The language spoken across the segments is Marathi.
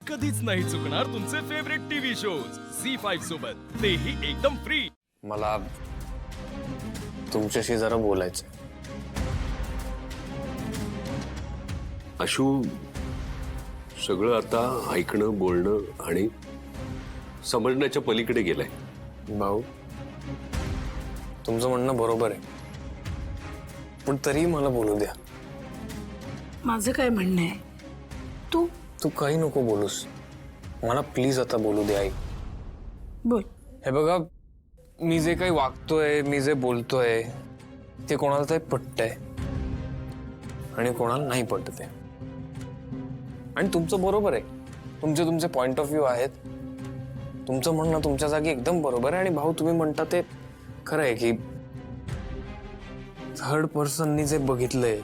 कधीच नाही चुकणार तुमचे फेवरेट टीव्ही शोज झी5 सोबत, तेही एकदम फ्री। मला तुमच्याशी जरा बोलायचं। आशू, सगळं आता ऐकणं बोलणं आणि समजण्याच्या पलीकडे गेलंय। भाऊ, तुमचं म्हणणं बरोबर आहे, पण तरी मला बोलू द्या। माझं काय म्हणणं आहे, तू तू काही नको बोलूस, मला प्लीज आता बोलू दे आई। बोल। हे बघा, मी जे काही वागतोय, मी जे बोलतोय ते कोणाला तरी पटतंय आणि कोणाला नाही पटत आहे। आणि तुमचं बरोबर आहे, तुमचे तुमचे पॉइंट ऑफ व्ह्यू आहेत, तुमचं म्हणणं तुमच्या जागी एकदम बरोबर आहे। आणि भाऊ, तुम्ही म्हणता ते खरं आहे की थर्ड पर्सननी जे बघितलंय,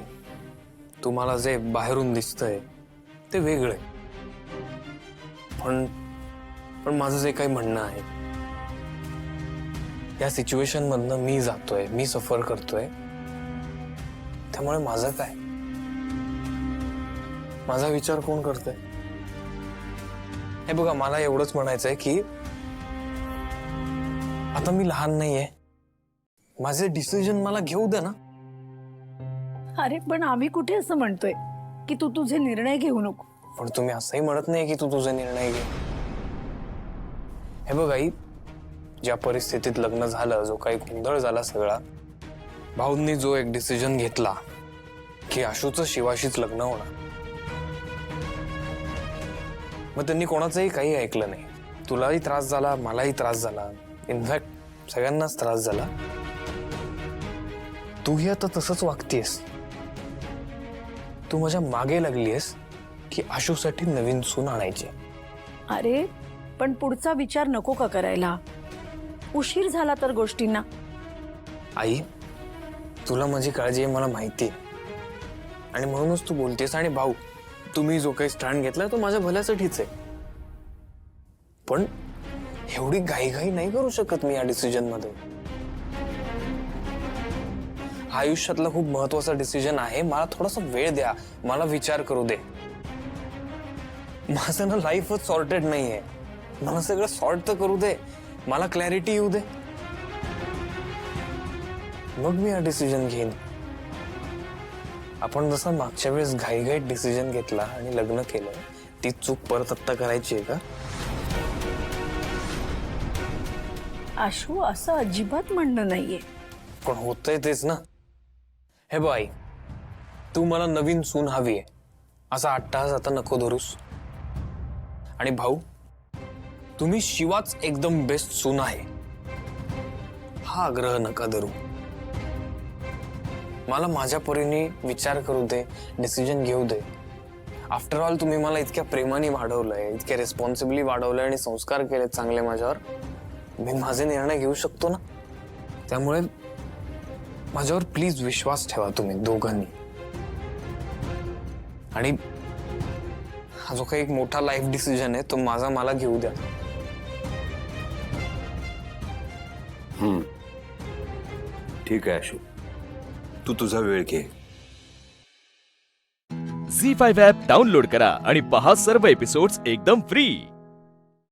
तुम्हाला जे बाहेरून दिसतंय ते वेगळं आहे। पण माझं जे काही म्हणणं आहे, या सिच्युएशन मधनं मी जातोय, मी सफर करतोय, त्यामुळे माझं काय, माझा विचार कोण करतंय? हे बघा, मला एवढंच म्हणायचंय की आता मी लहान नाहीये, माझे डिसिजन मला घेऊ दे ना। अरे पण आम्ही कुठे असं म्हणतोय की तू तुझे निर्णय घेऊ नको। पण तुम्ही असंही म्हणत नाही की तू तुझा निर्णय घे। हे बघ आई, ज्या परिस्थितीत लग्न झालं, जो काही गोंधळ झाला सगळा, भाऊंनी जो एक डिसिजन घेतला की आशूचं शिवाशीच लग्न होणार, मग त्यांनी कोणाचंही काही ऐकलं नाही। तुलाही त्रास झाला, मलाही त्रास झाला, इनफॅक्ट सगळ्यांनाच त्रास झाला। तूही आता तसंच वागतेस, तू माझ्या मागे लागलीस की आशूसाठी नवीन सून आणायची। अरे पण पुढचा विचार नको का करायला, उशीर झाला तर गोष्टींना। आई, तुला माझी काळजी आहे मला माहिती आहे, आणि म्हणूनच तू बोलतेस। आणि भाऊ, तुम्ही जो काही स्टँड घेतला तो माझ्या भल्यासाठीच आहे, पण एवढी घाईघाई नाही करू शकत मी या डिसिजन मध्ये। हा आयुष्यातला खूप महत्वाचा डिसिजन आहे, मला थोडासा वेळ द्या, मला विचार करू दे। माझं ना लाईफच सॉर्टेड नाहीये, मला सगळं सॉर्ट तर करू दे, मला क्लॅरिटी येऊ दे, मग मी हा डिसिजन घेईन। आपण जसं मागच्या वेळेस घाईघाईत डिसिजन घेतला आणि लग्न केलं, ती चूक परत आत्ता करायची आहे का? आशू, असं अजिबात म्हणणं नाहीये। पण होतंय तेच ना। हे बाई, तू मला नवीन सून हवी आहे असा अट्टाहास आता नको धरूस। आणि भाऊ, तुम्ही शिवाच एकदम बेस्ट सून आहे हा आग्रह नका धरू। मला माझ्या परीने विचार करू दे, डिसिजन घेऊ दे। आफ्टर ऑल तुम्ही मला इतक्या प्रेमाने वाढवलंय, इतक्या रिस्पॉन्सिबली वाढवलंय आणि संस्कार केले चांगले माझ्यावर, मी माझे निर्णय घेऊ शकतो ना। त्यामुळे माझ्यावर प्लीज विश्वास ठेवा तुम्ही दोघांनी। आणि हा जो काही एक मोठा लाईफ डिसिजन आहे तो माझा मला घेऊ द्या। ठीक आहे आशू, तू तुझा वेळ घे। झी5 ॲप डाउनलोड करा आणि पहा सर्व एपिसोड्स एकदम फ्री।